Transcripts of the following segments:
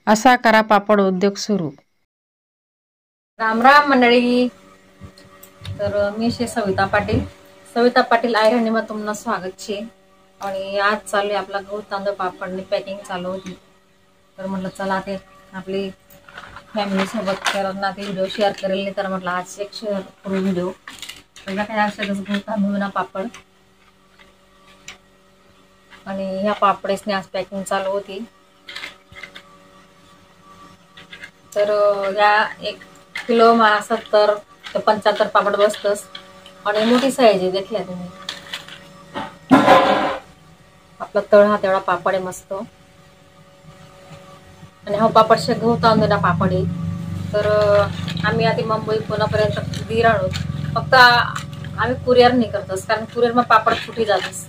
असा करा पापड उद्योग सुरू। राम राम मंडळी। तर मी सविता पाटील आयरणी तुम्हाला स्वागत छे। आणि आज चालू आहे आपला गहू तांदूळ पापडनी पॅकिंग चालू होती। तर म्हटलं चला ते आपली फॅमिली सोबत करना ते व्हिडिओ शेअर करेल। तर म्हटलं आज एक शेअर करू व्हिडिओ। पहिला काय असेलच गहू तांदूळ पापड आणि ह्या पापडेसने आज पॅकिंग चालू होती। तर या 1 किलो मा 70 ते 75 पापड बसतस आणि मोठी साईज आहे। देखल्या तुम्ही आपला तळ हा तेवढा पापड आहे मस्त। आणि हा पापड गहू तांदूळ पापड आहे। तर आम्ही आधी मुंबई पुण्यापर्यंत दीर आणू फक्त आम्ही कुरिअर नाही करतस, कारण कुरिअर मा पापड फुटी जातस।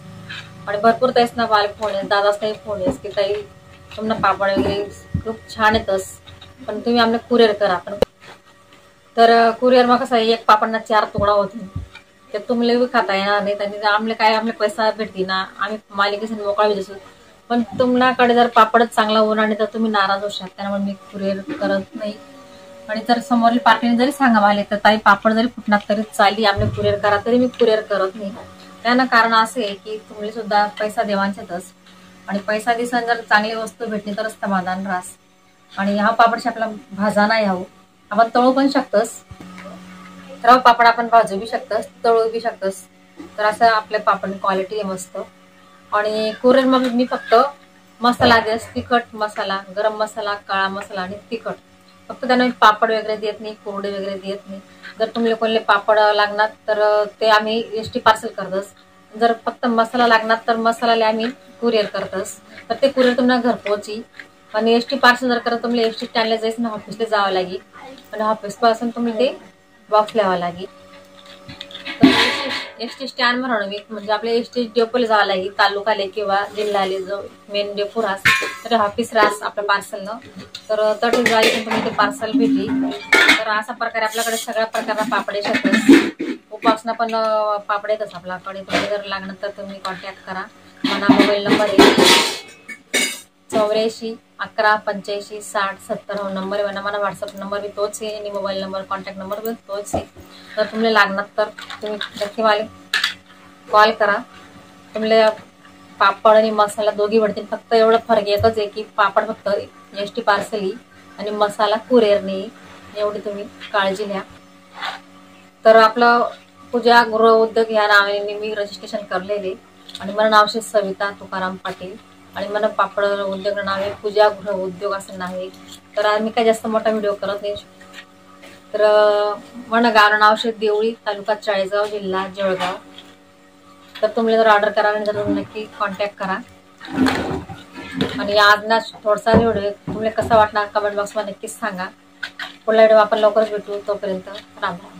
आणि भरपूर ताईस ना वाल फोन आहे, दादाच नाही फोन आहे की ताई तुम्हाला पापड वगैरे खूप छान येतस, पण तुम्ही आम्हाला कुरिअर करा। पण तर कुरिअर मा कसं एक पापडना 4 तुकडा होते, ते तुम्हाला भी खाता येणार नाही। त्यांनी आमले काय आमले पैसा भेटती ना, आम्ही मालिकेने मोकळा दिसू। पण तुमच्याकडे जर पापडच चांगला होणार नाही तर तुम्ही नाराज होशाल, त्यामुळे मी कुरिअर करत नाही। आणि जर समोरली पार्टीने जरी सांगा माले तर ताई पापड जरी फुटणार तरी चालली आम्ही कुरिअर करा, तरी मी कुरिअर करत नाही। त्यानं कारण असे आहे की तुम्ही सुद्धा पैसा देवांचेतच, आणि पैसा दिसन जर चांगली वस्तू भेटली तरच समाधान रास। आणि हा पापड आपला भाजा नाही हवं, आपण तळू पण शकतस। तर पापड आपण भाजू बी शकतस, तळू बी शकतस। तर असं आपल्या पापड क्वालिटी आहे मस्त। आणि कुरिअर मध्ये मी फक्त मसाला देस, तिखट मसाला, गरम मसाला, काळा मसाला आणि तिखट, फक्त त्यांना पापड वगैरे देत नाही, कोरडे वगैरे देत नाही। जर तुम्हाला कोणले पापड लागणार तर ते आम्ही एसटी पार्सल करतस। जर फक्त मसाला लागणार तर मसाला आम्ही कुरिअर करतस, तर ते कुरिअर तुम्हाला घरपोची। आणि एसटी पार्सल जर करत तुम्हाला एसटी स्टँडला जायचं ना, ऑफिसला जावं लागेल, आणि ऑफिस पासून तुम्ही ते बॉक्स लावा लागेल। एसटी स्टँड म्हणून म्हणजे आपल्या एसटी डेपोला जावं लागेल, तालुकाले किंवा जिल्ह्याले जो मेन डेपो रास तर ऑफिस रास आपल्या पार्सलनं, तर तटे जायचं तुम्ही ते पार्सल भेटली। तर अशा प्रकारे आपल्याकडे सगळ्या प्रकारचा पापड येतात, उपासना पण पापड येतच आपल्याकडे। तुम्ही जर लागणार तर तुम्ही कॉन्टॅक्ट करा। माझा मोबाईल नंबर आहे 84 11 85 60 70 हा नंबर आहे। मला व्हॉट्सअप नंबर भी तोच आहे आणि मोबाईल नंबर कॉन्टॅक्ट नंबर भी तोच आहे। तर तुम्हाला लागणार तर तुम्ही नक्की मला कॉल करा। तुम्हाला पापड आणि मसाला दोघी भेटतील, फक्त एवढं फरक एकच आहे की पापड फक्त एसटी पार्सल आणि मसाला कुरिअर नाही, एवढी तुम्ही काळजी घ्या। तर आपलं पूजा गृह उद्योग या नावाने मी रजिस्ट्रेशन करलेले, आणि माझं नाव सविता तुकाराम पाटील, आणि मला पापड उद्योग नाव आहे पूजा गृह उद्योग असं नाव आहे। तर आम्ही काय जास्त मोठा व्हिडिओ करत नाही। तर मला गाव नाव देवळी, तालुका चाळीसगाव, जिल्हा जळगाव। तर तुम्हाला जर ऑर्डर करायला तर नक्की कॉन्टॅक्ट करा। आणि आज ना थोडासा व्हिडिओ तुम्हाला कसा वाटणार कमेंट बॉक्समध्ये नक्कीच सांगा। पुढला व्हिडिओ आपण लवकरच भेटू, तोपर्यंत राम राम।